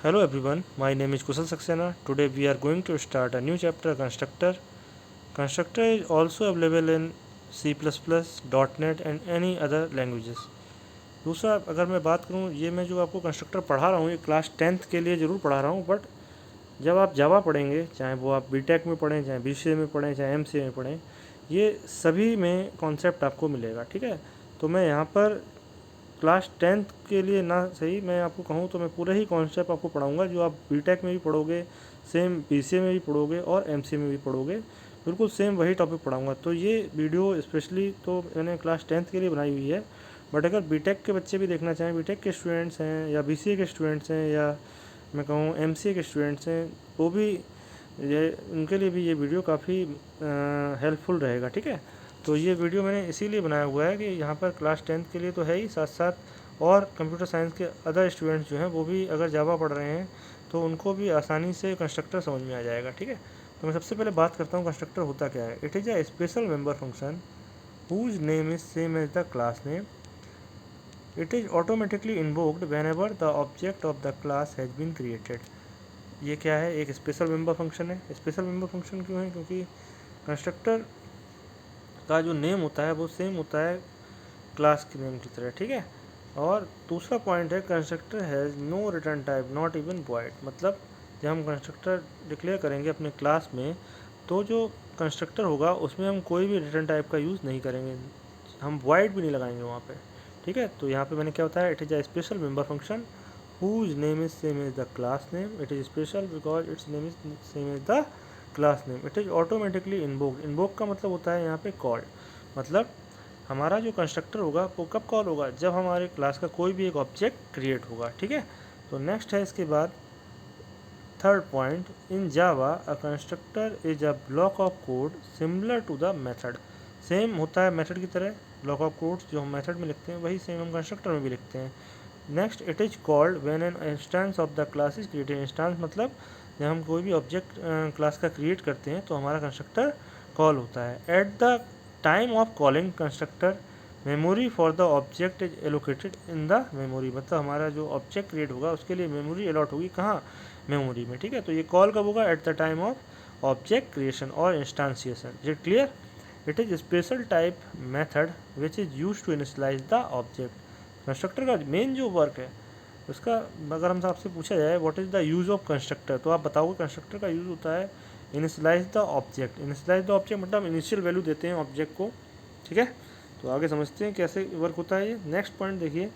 Hello everyone, my name is Kusal Saxena. Today we are going to start a new chapter, Constructor. Constructor is also available in C++, .NET and any other languages. दूसरा अगर मैं बात करूँ, ये मैं जो आपको constructor पढ़ा रहा हूँ ये क्लास 10th के लिए ज़रूर पढ़ा रहा हूँ, बट जब आप जावा पढ़ेंगे, चाहे वो आप बीटेक में पढ़ें, चाहे बीसीए में पढ़ें, चाहे एमसीए में पढ़ें, ये सभी में कॉन्सेप्ट आपको मिलेगा। ठीक है, तो मैं यहाँ पर क्लास 10th के लिए ना सही मैं आपको कहूँ तो मैं पूरा ही कॉन्सेप्ट आपको पढ़ाऊँगा जो आप बीटेक में भी पढ़ोगे, सेम बीसीए में भी पढ़ोगे और एमसीए में भी पढ़ोगे, बिल्कुल सेम वही टॉपिक पढ़ाऊँगा। तो ये वीडियो स्पेशली तो मैंने क्लास 10th के लिए बनाई हुई है, बट अगर बीटेक के बच्चे भी देखना चाहें, बीटेक के स्टूडेंट्स हैं या बीसीए के स्टूडेंट्स हैं या मैं कहूँ एमसीए के स्टूडेंट्स हैं, वो भी ये उनके लिए भी ये वीडियो काफ़ी हेल्पफुल रहेगा। ठीक है, तो ये वीडियो मैंने इसीलिए बनाया हुआ है कि यहाँ पर क्लास 10th के लिए तो है ही, साथ साथ और कंप्यूटर साइंस के अदर स्टूडेंट्स जो हैं वो भी अगर जावा पढ़ रहे हैं तो उनको भी आसानी से कंस्ट्रक्टर समझ में आ जाएगा। ठीक है, तो मैं सबसे पहले बात करता हूँ कंस्ट्रक्टर होता क्या है। It is a special member function whose name is same as the class name. It is automatically invoked whenever the object of the class has been created. ये क्या है, एक स्पेशल मेंबर फंक्शन है। Special member function क्यों है, क्योंकि constructor का जो नेम होता है वो सेम होता है क्लास के नेम की तरह। ठीक है, और दूसरा पॉइंट है constructor has no return type not even void. मतलब जब हम कंस्ट्रक्टर डिक्लेयर करेंगे अपने क्लास में तो जो कंस्ट्रक्टर होगा उसमें हम कोई भी रिटर्न टाइप का यूज़ नहीं करेंगे, हम वॉइड भी नहीं लगाएंगे वहाँ पे। ठीक है, तो यहाँ पे मैंने क्या बताया, it is a special member function whose name is same as the class name. It is special because its name is same as the class name. It is automatically invoked. Invoke का मतलब होता है यहाँ पे called, मतलब हमारा जो constructor होगा वो कब कॉल होगा, जब हमारे क्लास का कोई भी एक ऑब्जेक्ट क्रिएट होगा। ठीक है, तो नेक्स्ट है इसके बाद third point, in Java a constructor is a block of code similar to the method. Same होता है मेथड की तरह, ब्लॉक ऑफ कोड जो हम मेथड में लिखते हैं वही सेम हम कंस्ट्रक्टर में भी लिखते हैं। Next, it is called when an instance of the class is created. Instance मतलब जब हम कोई भी ऑब्जेक्ट क्लास का क्रिएट करते हैं तो हमारा कंस्ट्रक्टर कॉल होता है। Eight the time of calling constructor memory for the object is allocated in the memory. मतलब हमारा जो ऑब्जेक्ट क्रिएट होगा उसके लिए मेमोरी अलॉट होगी, कहाँ, मेमोरी में। ठीक है, तो ये कॉल कब होगा, at the time of object creation और instantiation. Is it clear? It is special type method which is use to initialize the object. Constructor का मेन जो वर्क है उसका, अगर हम आपसे पूछा जाए what is the use of constructor, तो आप बताओगे कंस्ट्रक्टर का यूज़ होता है initialize the object. Initialize the object मतलब इनिशियल वैल्यू देते हैं ऑब्जेक्ट को। ठीक है, तो आगे समझते हैं कैसे वर्क होता है ये। नेक्स्ट पॉइंट देखिए,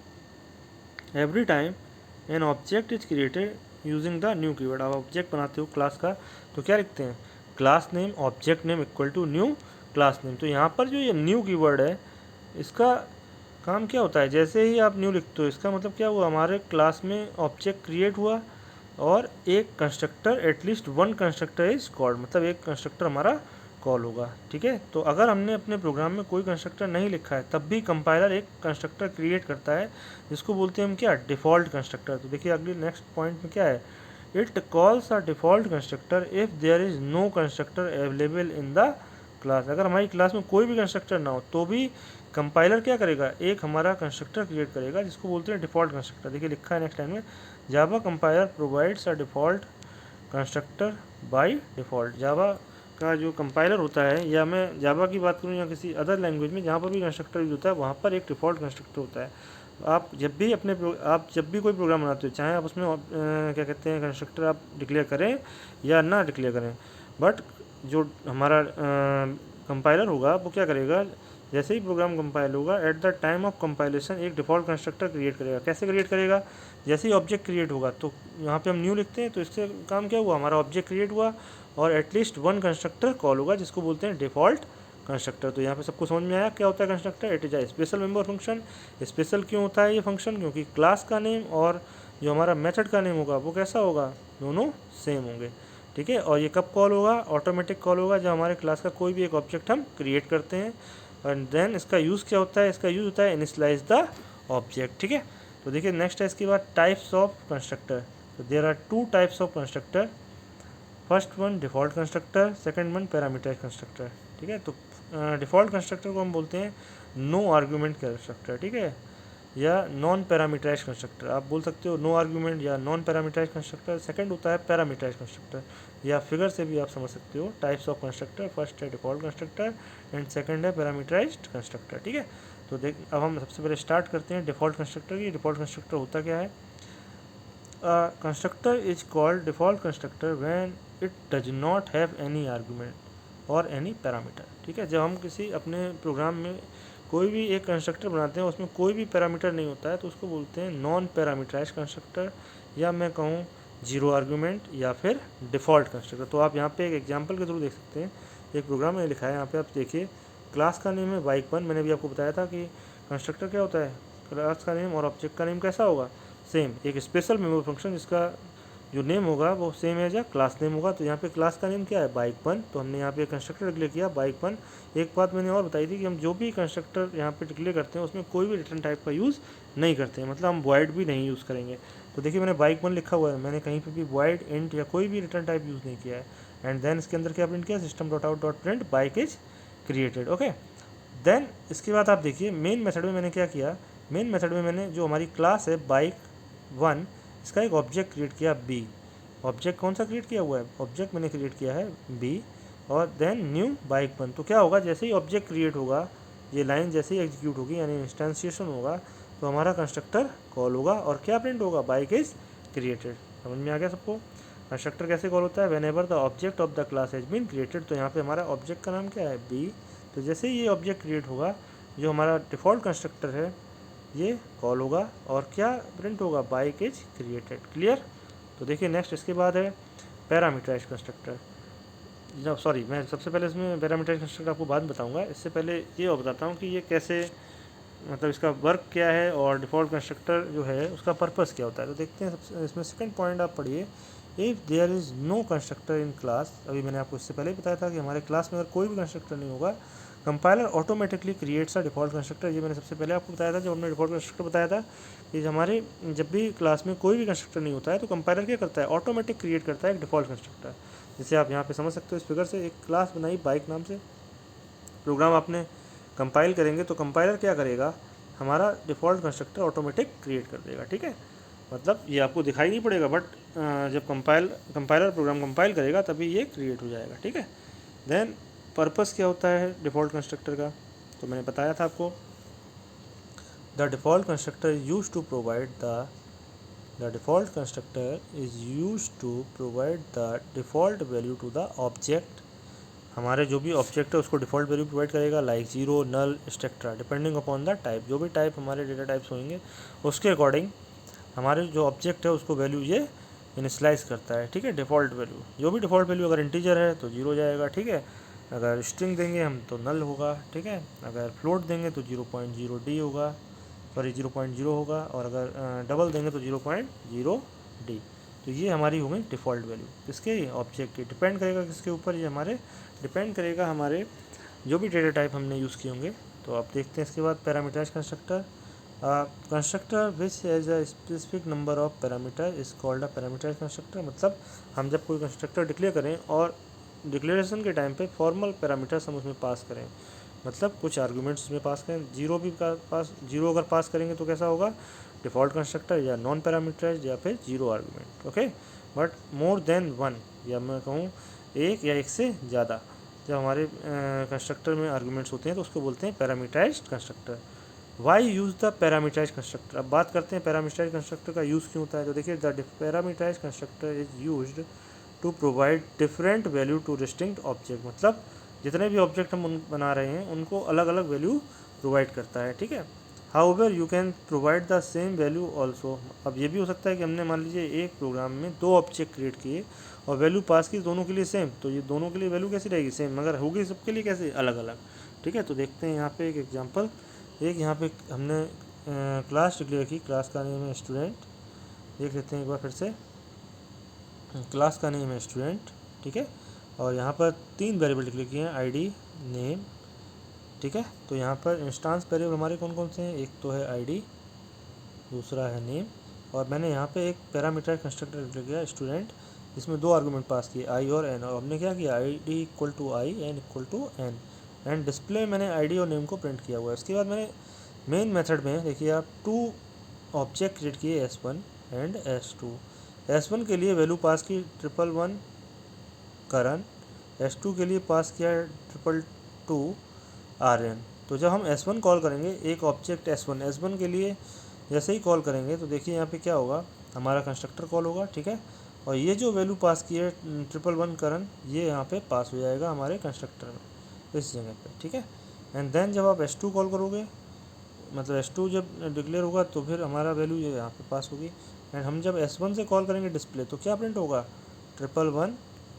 every time an object is created using the new keyword. आप ऑब्जेक्ट बनाते हो क्लास का तो क्या लिखते हैं, class name object name equal to new class name. तो यहाँ पर जो ये न्यू कीवर्ड है इसका काम क्या होता है, जैसे ही आप न्यू लिखते हो इसका मतलब क्या हुआ, हमारे क्लास में ऑब्जेक्ट क्रिएट हुआ और एक constructor, at least one constructor is called, मतलब एक कंस्ट्रक्टर हमारा कॉल होगा। ठीक है, तो अगर हमने अपने प्रोग्राम में कोई कंस्ट्रक्टर नहीं लिखा है तब भी कंपाइलर एक कंस्ट्रक्टर क्रिएट करता है जिसको बोलते हैं हम क्या, डिफ़ॉल्ट कंस्ट्रक्टर। तो देखिए अगली नेक्स्ट पॉइंट में क्या है, it calls a default constructor if there is no constructor available in the class. अगर हमारी क्लास में कोई भी कंस्ट्रक्टर ना हो तो भी कंपाइलर क्या करेगा, एक हमारा कंस्ट्रक्टर क्रिएट करेगा जिसको बोलते हैं डिफ़ॉल्ट कंस्ट्रक्टर। देखिए लिखा है नेक्स्ट लाइन में, Java compiler provides a default constructor by default. Java का जो कंपाइलर होता है, या मैं जावा की बात करूँ या किसी अदर लैंग्वेज में जहाँ पर भी कंस्ट्रक्टर यूज होता है वहाँ पर एक डिफ़ॉल्ट कंस्ट्रक्टर होता है। आप जब भी कोई प्रोग्राम बनाते हो, चाहे आप उसमें क्या कहते हैं कंस्ट्रक्टर आप डिक्लेयर करें या ना डिक्लेयर करें, बट जो हमारा कंपाइलर होगा वो क्या करेगा, जैसे ही प्रोग्राम कंपाइल होगा at the time of compilation एक डिफ़ॉल्ट कंस्ट्रक्टर क्रिएट करेगा। कैसे क्रिएट करेगा, जैसे ही ऑब्जेक्ट क्रिएट होगा तो यहाँ पे हम न्यू लिखते हैं तो इससे काम क्या हुआ, हमारा ऑब्जेक्ट क्रिएट हुआ और एटलीस्ट वन कंस्ट्रक्टर कॉल होगा जिसको बोलते हैं डिफ़ॉल्ट कंस्ट्रक्टर। तो यहाँ पे सबको समझ में आया क्या होता है constructor. It is a special member function. Special क्यों होता है ये फंक्शन, क्योंकि क्लास का नेम और जो हमारा मेथड का नेम होगा वो कैसा होगा, दोनों सेम होंगे। ठीक है, और ये कब कॉल होगा, ऑटोमेटिक कॉल होगा जब हमारे क्लास का कोई भी एक ऑब्जेक्ट हम क्रिएट करते हैं। एंड देन इसका यूज़ क्या होता है, इसका यूज़ होता है इनिशियलाइज द ऑब्जेक्ट। ठीक है, तो देखिए नेक्स्ट है इसके बाद टाइप्स ऑफ कंस्ट्रक्टर। तो there are two types of constructor, first one default constructor, second one parameterize constructor. ठीक है, तो डिफ़ॉल्ट कंस्ट्रक्टर को हम बोलते हैं नो आर्गुमेंट कंस्ट्रक्टर। ठीक है, या नॉन पैरामीटराइज्ड कंस्ट्रक्टर। आप बोल सकते हो नो आर्गुमेंट या नॉन पैरामीटराइज्ड कंस्ट्रक्टर। सेकंड होता है पैरामीटराइज्ड कंस्ट्रक्टर, या फिगर से भी आप समझ सकते हो टाइप्स ऑफ कंस्ट्रक्टर। फर्स्ट है डिफ़ॉल्ट कंस्ट्रक्टर एंड सेकंड है पैरामीटराइज्ड कंस्ट्रक्टर, ठीक है। तो देख, अब हम सबसे पहले स्टार्ट करते हैं डिफ़ॉल्ट कंस्ट्रक्टर की। डिफ़ॉल्ट कंस्ट्रक्टर होता क्या है? Constructor is called default constructor when it does not have any argument और एनी पैरामीटर, ठीक है। जब हम किसी अपने प्रोग्राम में कोई भी एक कंस्ट्रक्टर बनाते हैं, उसमें कोई भी पैरामीटर नहीं होता है, तो उसको बोलते हैं नॉन पैरामीटराइज्ड कंस्ट्रक्टर, या मैं कहूँ जीरो आर्गुमेंट, या फिर डिफ़ॉल्ट कंस्ट्रक्टर। तो आप यहाँ पे एक एग्जांपल के थ्रू देख सकते हैं। एक प्रोग्राम मैंने लिखा है, यहाँ पे आप देखिए, क्लास का नेम है बाइक वन। मैंने भी आपको बताया था कि कंस्ट्रक्टर क्या होता है, क्लास का नेम और ऑब्जेक्ट का नेम कैसा होगा, सेम। एक स्पेशल मेमोरी फंक्शन जिसका जो नेम होगा वो सेम है या क्लास नेम होगा। तो यहाँ पे क्लास का नेम क्या है, बाइक वन। तो हमने यहाँ पे कंस्ट्रक्टर डिक्लेयर किया बाइक वन। एक बात मैंने और बताई थी कि हम जो भी कंस्ट्रक्टर यहाँ पे डिक्लेयर करते हैं उसमें कोई भी रिटर्न टाइप का यूज़ नहीं करते हैं, मतलब हम वॉइड भी नहीं यूज़ करेंगे। तो देखिए मैंने बाइक वन लिखा हुआ है, मैंने कहीं पर भी वॉइड, इंट या कोई भी रिटर्न टाइप यूज़ नहीं किया है। एंड देन इसके अंदर क्या प्रिंट किया, system dot out dot print bike is created, okay. Then इसके बाद आप देखिए मेन मेथड में मैंने क्या किया, मेन मेथड में मैंने जो हमारी क्लास है बाइक वन, इसका एक ऑब्जेक्ट क्रिएट किया बी। ऑब्जेक्ट कौन सा क्रिएट किया हुआ है, ऑब्जेक्ट मैंने क्रिएट किया है बी, और देन न्यू बाइक वन। तो क्या होगा, जैसे ही ऑब्जेक्ट क्रिएट होगा, ये लाइन जैसे ही एग्जीक्यूट होगी यानी इंस्टेंशिएशन होगा, तो हमारा कंस्ट्रक्टर कॉल होगा और क्या प्रिंट होगा, बाइक इज क्रिएटेड। समझ में आ गया सबको? कंस्ट्रक्टर कैसे कॉल होता है, whenever the object of the class has been created. तो यहाँ पे हमारा ऑब्जेक्ट का नाम क्या है, बी। तो जैसे ही ये ऑब्जेक्ट क्रिएट होगा, जो हमारा डिफ़ॉल्ट कंस्ट्रक्टर है ये कॉल होगा और क्या प्रिंट होगा, बाइक इज क्रिएटेड। क्लियर? तो देखिए नेक्स्ट इसके बाद है पैरामीटराइज्ड कंस्ट्रक्टर। जब सॉरी, मैं सबसे पहले इसमें पैरामीटराइज्ड कंस्ट्रक्टर आपको बाद में बताऊंगा। इससे पहले ये और बताता हूँ कि ये कैसे, मतलब इसका वर्क क्या है और डिफ़ॉल्ट कंस्ट्रक्टर जो है उसका पर्पस क्या होता है। तो देखते हैं सबसे इसमें सेकंड पॉइंट आप पढ़िए, if there is no constructor in class. अभी मैंने आपको इससे पहले बताया था कि हमारे क्लास में अगर कोई भी कंस्ट्रक्टर नहीं होगा, compiler automatically creates a default constructor. ये मैंने सबसे पहले आपको बताया था जब हमने डिफ़ॉल्ट कंस्ट्रक्टर बताया था कि हमारे जब भी क्लास में कोई भी कंस्ट्रक्टर नहीं होता है तो कंपाइलर क्या करता है, ऑटोमेटिक क्रिएट करता है एक डिफ़ॉल्ट कंस्ट्रक्टर। जैसे आप यहाँ पे समझ सकते हो इस फिगर से, एक क्लास बनाई बाइक नाम से, प्रोग्राम आपने कंपाइल करेंगे तो कंपाइलर क्या करेगा, हमारा डिफ़ॉल्ट कंस्ट्रक्टर ऑटोमेटिक क्रिएट कर देगा, ठीक है। मतलब ये आपको दिखाई नहीं पड़ेगा, बट जब कंपाइलर प्रोग्राम कंपाइल करेगा तभी ये क्रिएट हो जाएगा, ठीक है। देन पर्पस क्या होता है डिफ़ॉल्ट कंस्ट्रक्टर का, तो मैंने बताया था आपको, the default constructor is use to provide the default constructor is use to provide the default value to the object. हमारे जो भी ऑब्जेक्ट है उसको डिफ़ॉल्ट वैल्यू प्रोवाइड करेगा, like zero, null, etcetera, depending upon the type. जो भी type हमारे data types होंगे उसके अकॉर्डिंग हमारे जो ऑब्जेक्ट है उसको वैल्यू ये इनिशलाइज करता है, ठीक है। डिफ़ॉल्ट वैल्यू, जो भी डिफ़ॉल्ट वैल्यू अगर इंटीजर है तो जीरो जाएगा, ठीक है। अगर स्ट्रिंग देंगे हम तो नल होगा, ठीक है। अगर फ्लोट देंगे तो 0.0 डी होगा, सॉरी 0.0 होगा, और अगर डबल देंगे तो 0.0 डी। तो ये हमारी होगी डिफ़ॉल्ट वैल्यू। किसके, ऑब्जेक्ट की। डिपेंड करेगा किसके ऊपर, ये हमारे डिपेंड करेगा हमारे जो भी डेटा टाइप हमने यूज़ किए होंगे। तो आप देखते हैं इसके बाद parameterized constructor. Constructor which has a specific number of parameter is called a parameterized constructor. मतलब हम जब कोई कंस्ट्रक्टर डिक्लेयर करें और डिक्लेरेशन के टाइम पे फॉर्मल पैरामीटर्स हम उसमें पास करें, मतलब कुछ आर्गुमेंट्स उसमें पास करें। जीरो अगर पास करेंगे तो कैसा होगा, डिफ़ॉल्ट कंस्ट्रक्टर या नॉन पैरामीटराइज्ड या फिर zero argument, okay. But more than one, या मैं कहूँ एक या एक से ज़्यादा, जब हमारे कंस्ट्रक्टर में आर्गुमेंट्स होते हैं तो उसको बोलते हैं parameterized constructor. Why use the parameterized constructor. अब बात करते हैं पैरामीटराइज्ड कंस्ट्रक्टर का यूज़ क्यों होता है। तो देखिए the parameterized constructor is used to provide different value to distinct object. मतलब जितने भी ऑब्जेक्ट हम बना रहे हैं उनको अलग अलग वैल्यू प्रोवाइड करता है, ठीक है। However you can provide the same value also. अब ये भी हो सकता है कि हमने मान लीजिए एक प्रोग्राम में दो ऑब्जेक्ट क्रिएट किए और वैल्यू पास की दोनों के लिए सेम, तो ये दोनों के लिए वैल्यू कैसी रहेगी, सेम, मगर होगी सबके लिए कैसे, अलग अलग, ठीक है। तो देखते हैं यहाँ पे एक एग्जांपल। एक यहाँ पे हमने क्लास डिक्लेयर की, क्लास का नेम है स्टूडेंट। देख लेते हैं एक बार फिर से, क्लास का नेम है स्टूडेंट, ठीक है। और यहाँ पर तीन वेरिएबल डिक्लेयर किए हैं, आईडी, नेम, ठीक है। तो यहाँ पर इंस्टांस वेरिएबल हमारे कौन कौन से हैं, एक तो है आईडी, दूसरा है नेम, और मैंने यहाँ पे एक पैरामीटराइज्ड कंस्ट्रक्टर डिक्लेयर किया स्टूडेंट, जिसमें दो आर्गुमेंट पास किए, आई और एन। और हमने क्या किया, ID equal to i, n equal to n, and display मैंने आईडी और नेम को प्रिंट किया हुआ है। उसके बाद मैंने मेन मेथड में देखिए आप 2 ऑब्जेक्ट क्रिएट किए S1 एंड S2। S1 के लिए वैल्यू पास की 111 करण, S2 के लिए पास किया 222 आर्यन। तो जब हम S1 कॉल करेंगे, एक ऑब्जेक्ट S1 के लिए जैसे ही कॉल करेंगे तो देखिए यहाँ पे क्या होगा, हमारा कंस्ट्रक्टर कॉल होगा, ठीक है। और ये जो वैल्यू पास की है 111 करण, ये यहाँ पे पास हो जाएगा हमारे कंस्ट्रक्टर में इस जगह पे, ठीक है। एंड देन जब आप S2 कॉल करोगे, मतलब S2 जब डिक्लेयर होगा तो फिर हमारा वैल्यू ये यहाँ पे पास होगी। एंड हम जब S1 से कॉल करेंगे डिस्प्ले तो क्या प्रिंट होगा, 111।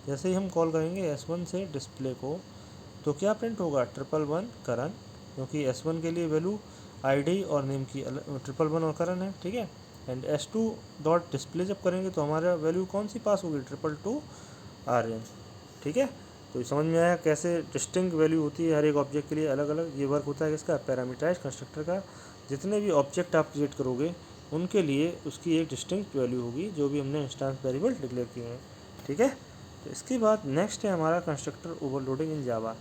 जैसे ही हम कॉल करेंगे S1 से डिस्प्ले को तो क्या प्रिंट होगा, 111 करण, क्योंकि S1 के लिए वैल्यू ID और नेम की 111 और करण है, ठीक है। एंड S2 डॉट डिस्प्ले जब करेंगे तो हमारा वैल्यू कौन सी पास होगी, 222 आर्यन, ठीक है। तो समझ में आया कैसे डिस्टिंक्ट वैल्यू होती है हर एक ऑब्जेक्ट के लिए अलग अलग। ये वर्क होता है किसका, पैरामीटराइज्ड कंस्ट्रक्टर का। जितने भी ऑब्जेक्ट आप क्रिएट करोगे उनके लिए उसकी एक डिस्टिंक्ट वैल्यू होगी जो भी हमने इंस्टेंस वेरिएबल डिक्लेयर किए हैं, ठीक है। तो इसके बाद नेक्स्ट है हमारा constructor overloading in Java.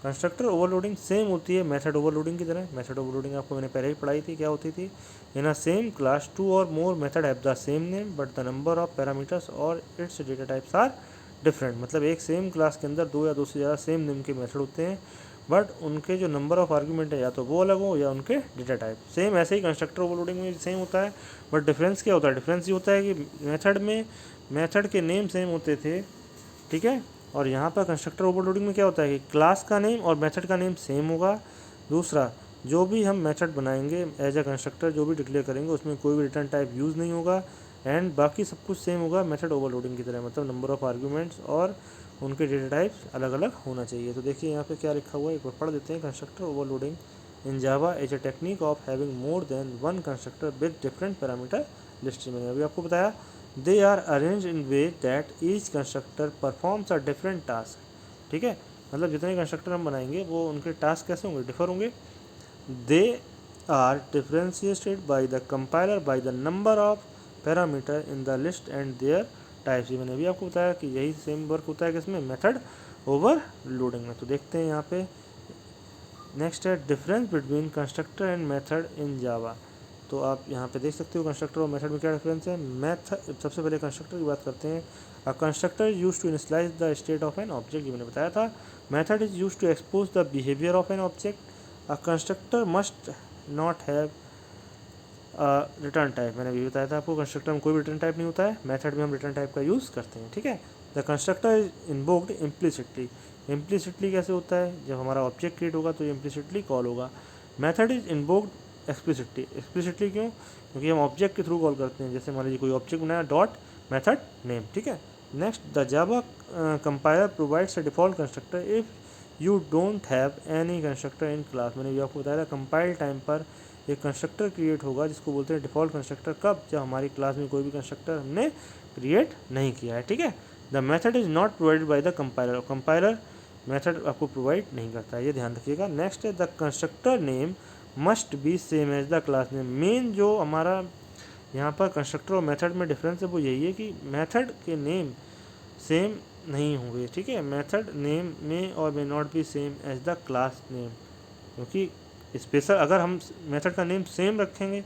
Constructor overloading same होती है मेथड ओवरलोडिंग की तरह। मेथड ओवरलोडिंग आपको मैंने पहले ही पढ़ाई थी, क्या होती थी, इन अ सेम क्लास 2 और more method have the same name but the number of parameters और its data types are different. मतलब एक सेम क्लास के अंदर 2 या 2 से ज़्यादा सेम नेम के मेथड होते हैं, बट उनके जो नंबर ऑफ आर्गूमेंट है या तो वो अलग हो या उनके डेटा टाइप सेम। ऐसे ही कंस्ट्रक्टर ओवरलोडिंग में सेम होता है, बट डिफरेंस क्या होता है, डिफरेंस ये होता है कि मेथड में मेथड के नेम सेम होते थे, ठीक है। और यहाँ पर कंस्ट्रक्टर ओवरलोडिंग में क्या होता है कि क्लास का नेम और मेथड का नेम सेम होगा। दूसरा, जो भी हम मेथड बनाएंगे एज ए कंस्ट्रक्टर, जो भी डिक्लेयर करेंगे उसमें कोई भी रिटर्न टाइप यूज़ नहीं होगा। एंड बाकी सब कुछ सेम होगा मेथड ओवरलोडिंग की तरह, मतलब नंबर ऑफ आर्ग्यूमेंट्स और उनके डेटा टाइप्स अलग अलग होना चाहिए। तो देखिए यहाँ पे क्या लिखा हुआ है, एक बार पढ़ देते हैं। Constructor overloading in Java is a technique of having more than one constructor with different parameter list. मैंने अभी आपको बताया, they are arrange in way that each constructor performs a different task, ठीक है। मतलब जितने कंस्ट्रक्टर हम बनाएंगे वो उनके टास्क कैसे होंगे, डिफर होंगे। They are differentiated by the compiler by the number of parameter in the list and their types. ये मैंने अभी आपको बताया कि यही सेम वर्क होता है किसमें, मेथड ओवरलोडिंग में। तो देखते हैं यहाँ पे नेक्स्ट है difference between constructor and method in Java. तो आप यहाँ पे देख सकते हो कंस्ट्रक्टर और मेथड में क्या डिफरेंस है। मेथड, सबसे पहले कंस्ट्रक्टर की बात करते हैं। A constructor use to initialize the state of an object, ये मैंने बताया था। Method is use to expose the behaviour of an object. A constructor must not have return type, मैंने भी बताया था आपको, कंस्ट्रक्टर में कोई भी रिटर्न टाइप नहीं होता है, मेथड में हम रिटर्न टाइप का यूज़ करते हैं, ठीक है। The constructor is invoked implicitly. Implicitly कैसे होता है, जब हमारा ऑब्जेक्ट क्रिएट होगा तो इम्प्लिसिटली कॉल होगा। Method is invoked explicitly. Explicitly क्यों, क्योंकि हम ऑब्जेक्ट के थ्रू कॉल करते हैं। जैसे मान लीजिए कोई ऑब्जेक्ट बनाया, डॉट मेथड नेम, ठीक है। Next, the Java compiler provides a default constructor if you don't have any constructor in class. मैंने भी आपको बताया था कंपाइल टाइम पर एक कंस्ट्रक्टर क्रिएट होगा जिसको बोलते हैं डिफ़ॉल्ट कंस्ट्रक्टर। कब, जब हमारी क्लास में कोई भी कंस्ट्रक्टर हमने क्रिएट नहीं किया है, ठीक है। The method is not provided by the compiler. Compiler method आपको प्रोवाइड नहीं करता है, ये ध्यान रखिएगा। नेक्स्ट है the constructor name must be same as the class name. Main जो हमारा यहाँ पर कंस्ट्रक्टर और मेथड में डिफरेंस है वो यही है कि मेथड के नेम सेम नहीं होंगे, ठीक है। मेथड नेम में और may not be same as the class name, क्योंकि स्पेशल अगर हम मेथड का नेम सेम रखेंगे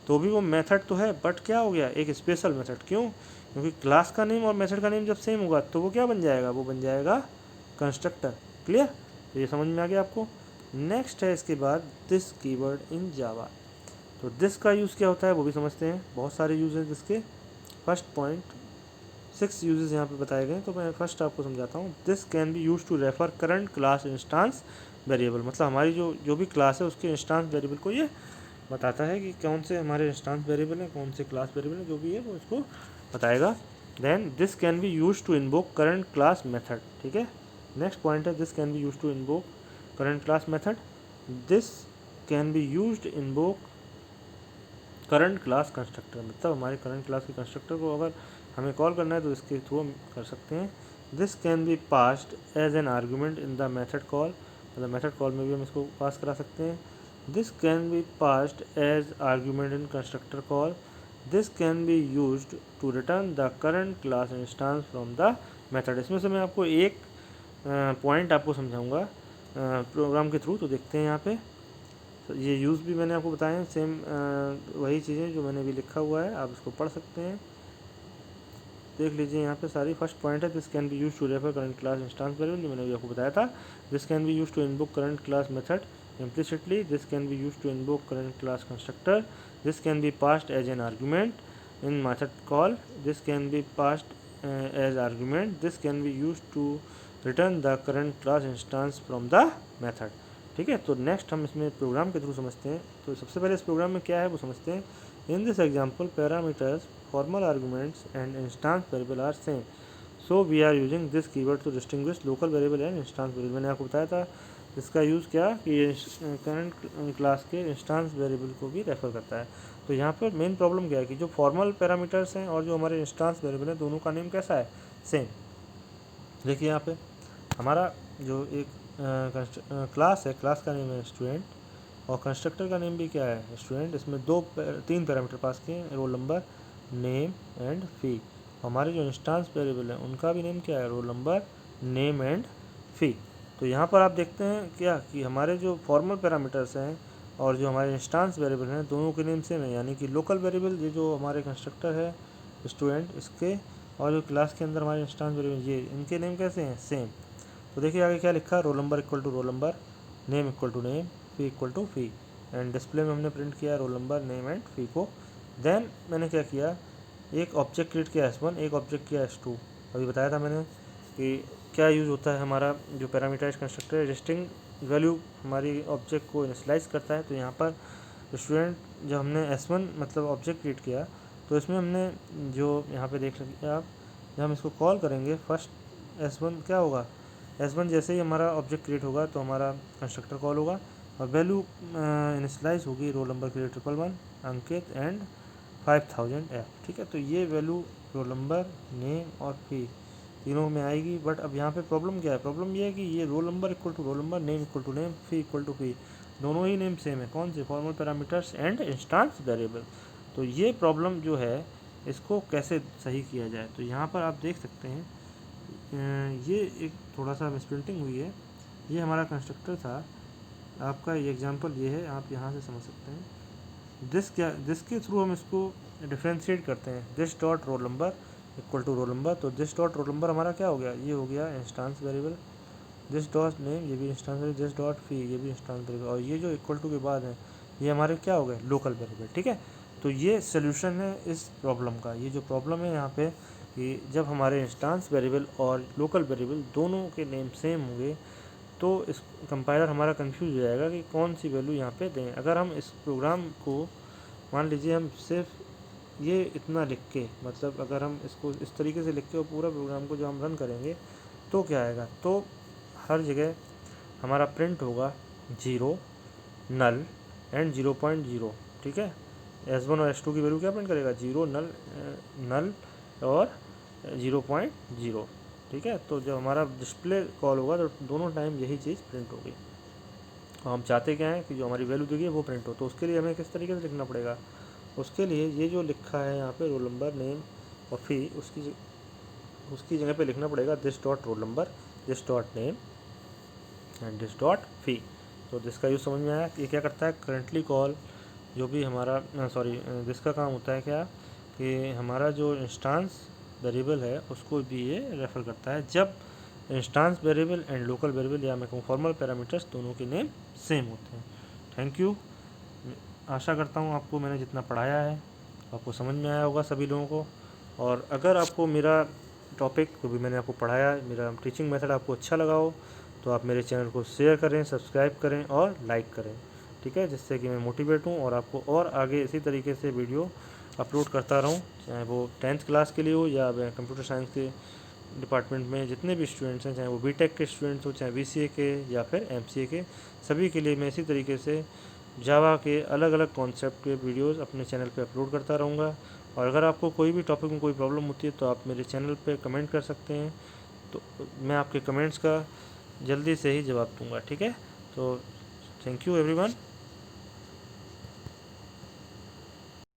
तो भी वो मेथड तो है, बट क्या हो गया, एक स्पेशल मेथड। क्यों, क्योंकि क्लास का नेम और मेथड का नेम जब सेम होगा तो वो क्या बन जाएगा, वो बन जाएगा कंस्ट्रक्टर। क्लियर, तो ये समझ में आ गया आपको। नेक्स्ट है इसके बाद दिस कीवर्ड इन जावा। तो दिस का यूज़ क्या होता है वो भी समझते हैं। बहुत सारे यूज़ हैं जिसके। फर्स्ट पॉइंट, 6 यूजेस यहाँ पे बताए गए, तो मैं फर्स्ट आपको समझाता हूँ। This can be use to refer current class instance variable. मतलब हमारी जो भी क्लास है उसके इंस्टांस वेरिएबल को ये बताता है कि कौन से हमारे इंस्टांस वेरिएबल हैं, कौन से क्लास वेरिएबल हैं, जो भी है वो इसको बताएगा। Then this can be use to invoke current class method, ठीक है। नेक्स्ट पॉइंट है this can be use to invoke current class method. This can be use invoke current class constructor. मतलब हमारे करंट क्लास के constructor को अगर हमें call करना है तो इसके थ्रू हम कर सकते हैं। This can be passed as an argument in the method call. मतलब मेथड कॉल में भी हम इसको पास करा सकते हैं। This can be passed as argument in constructor call. This can be used to return the current class instance from the method. इसमें से मैं आपको एक पॉइंट आपको समझाऊंगा प्रोग्राम के थ्रू, तो देखते हैं यहाँ पे। ये यूज़ भी मैंने आपको बताए हैं, सेम वही चीज़ें जो मैंने भी लिखा हुआ है, आप इसको पढ़ सकते हैं। देख लीजिए यहाँ पे सारी। फर्स्ट पॉइंट है, this can be use to refer current class instance variable, जो मैंने भी आपको बताया था। This can be use to invoke current class method implicitly. This can be used to invoke current class constructor. This can be passed as an argument in method call. This can be passed as argument. This can be used to return the current class instance from the method. ठीक है, तो next हम इसमें programme के through समझते हैं। तो सबसे पहले इस प्रोग्राम में क्या है वो समझते हैं। In this example parameters, formal arguments and instance variable are same, so we are using this keyword to distinguish local variable and instance variable. मैंने आपको बताया था इसका यूज़ क्या कि ये करंट क्लास के इंस्टांस वेरिएबल को भी रेफर करता है। तो यहाँ पर मेन प्रॉब्लम क्या है कि जो फॉर्मल पैरामीटर्स हैं और जो हमारे इंस्टांस वेरिएबल हैं, दोनों का नेम कैसा है, सेम। देखिए यहाँ पे हमारा जो एक क्लास है, क्लास का नेम है स्टूडेंट और कंस्ट्रक्टर का नेम भी क्या है, स्टूडेंट। इसमें तीन पैरामीटर पास किए हैं, रोल नंबर, नेम एंड फ़ी। हमारे जो इंस्टांस वेरिएबल हैं उनका भी नेम क्या है, रोल नंबर, नेम एंड फ़ी। तो यहाँ पर आप देखते हैं क्या कि हमारे जो फॉर्मल पैरामीटर्स हैं और जो हमारे इंस्टांस वेरिएबल हैं, दोनों के नेम सेम है। यानी कि लोकल वेरिएबल ये जो हमारे कंस्ट्रक्टर है स्टूडेंट, इसके और जो क्लास के अंदर हमारे इंस्टांस वेरिएबल, ये इनके नेम कैसे हैं, सेम। तो देखिए आगे क्या लिखा, roll number equal to roll number, name equal to name, fee equal to fee. And display में हमने प्रिंट किया roll number, name and fee को। देन मैंने क्या किया, एक ऑब्जेक्ट क्रिएट किया S1, एक ऑब्जेक्ट किया S2। अभी बताया था मैंने कि क्या यूज़ होता है हमारा जो पैरामीटराइज कंस्ट्रक्टर है, रेस्टिंग वैल्यू हमारी ऑब्जेक्ट को इनिशियलाइज करता है। तो यहाँ पर स्टूडेंट जब हमने S1 मतलब ऑब्जेक्ट क्रिएट किया, तो इसमें हमने जो यहाँ पे देख लीजिए आप, जब हम इसको कॉल करेंगे फर्स्ट S1 क्या होगा, S1 जैसे ही हमारा ऑब्जेक्ट क्रिएट होगा तो हमारा कंस्ट्रक्टर कॉल होगा और वैल्यू इनिशियलाइज होगी रोल नंबर के लिए 111, अंकित एंड 5000 F। ठीक है, तो ये वैल्यू रोल नंबर, नेम और फ़ी तीनों में आएगी। बट अब यहाँ पे प्रॉब्लम क्या है, प्रॉब्लम ये है कि ये roll number equal to roll number, name equal to name, fee equal to fee, दोनों ही नेम सेम है। कौन से, formal parameters and instance variable. तो ये प्रॉब्लम जो है इसको कैसे सही किया जाए, तो यहाँ पर आप देख सकते हैं ये एक थोड़ा सा मिसप्रिंटिंग हुई है। ये हमारा कंस्ट्रक्टर था, आपका ये एग्जांपल ये है, आप यहाँ से समझ सकते हैं। दिस के थ्रू हम इसको डिफ्रेंशिएट करते हैं, this dot roll number equal to roll number. तो दिस डॉट रोल नंबर हमारा क्या हो गया, ये हो गया instance variable. This dot name, ये भी instance variable. This dot fee, ये भी इंस्टांस वेरिएबल। और ये जो इक्वल टू के बाद है ये हमारे क्या हो गए, लोकल वेरिएबल। ठीक है, तो ये सोल्यूशन है इस प्रॉब्लम का। ये जो प्रॉब्लम है यहाँ पे कि जब हमारे इंस्टांस वेरिएबल और लोकल वेरिएबल दोनों के नेम सेम होंगे तो इस कंपाइलर हमारा कंफ्यूज हो जाएगा कि कौन सी वैल्यू यहाँ पे दें। अगर हम इस प्रोग्राम को मान लीजिए हम सिर्फ ये इतना लिख के, मतलब अगर हम इसको इस तरीके से लिख के और पूरा प्रोग्राम को जो हम रन करेंगे तो क्या आएगा, तो हर जगह हमारा प्रिंट होगा 0, नल एंड 0.0। ठीक है, S1 और S2 की वैल्यू क्या प्रिंट करेगा, 0, नल और 0.0। ठीक है, तो जब हमारा डिस्प्ले कॉल होगा तो दोनों टाइम यही चीज़ प्रिंट होगी। और हम चाहते क्या हैं कि जो हमारी वैल्यू देगी वो प्रिंट हो। तो उसके लिए हमें किस तरीके से लिखना पड़ेगा, उसके लिए ये जो लिखा है यहाँ पे रोल नंबर, नेम और फ़ी, उसकी जगह पे लिखना पड़ेगा this dot roll number, this dot name and this dot fee. तो जिसका यूज़ समझ में आया, ये क्या करता है, करंटली कॉल जो भी हमारा जिसका काम होता है क्या कि हमारा जो इंस्टांस वेरिएबल है उसको भी ये रेफ़र करता है जब instance variable and local variable या मैं कहूँ फॉर्मल पैरामीटर्स दोनों के नेम सेम होते हैं। Thank you. आशा करता हूँ आपको मैंने जितना पढ़ाया है आपको समझ में आया होगा सभी लोगों को। और अगर आपको मेरा टॉपिक जो भी मैंने आपको पढ़ाया, मेरा टीचिंग मेथड आपको अच्छा लगा हो तो आप मेरे चैनल को शेयर करें, सब्सक्राइब करें और लाइक करें। ठीक है, जिससे कि मैं मोटिवेट हूँ और आपको और आगे इसी तरीके से वीडियो अपलोड करता रहूँ, चाहे वो 10th क्लास के लिए हो या कंप्यूटर साइंस के डिपार्टमेंट में जितने भी स्टूडेंट्स हैं, चाहे वो बीटेक के स्टूडेंट्स हो, चाहे BCA के या फिर MCA के, सभी के लिए मैं इसी तरीके से जावा के अलग अलग कॉन्सेप्ट के वीडियोस अपने चैनल पे अपलोड करता रहूँगा। और अगर आपको कोई भी टॉपिक में कोई प्रॉब्लम होती है तो आप मेरे चैनल पे कमेंट कर सकते हैं, तो मैं आपके कमेंट्स का जल्दी से ही जवाब दूँगा। ठीक है, तो थैंक यू एवरीवन।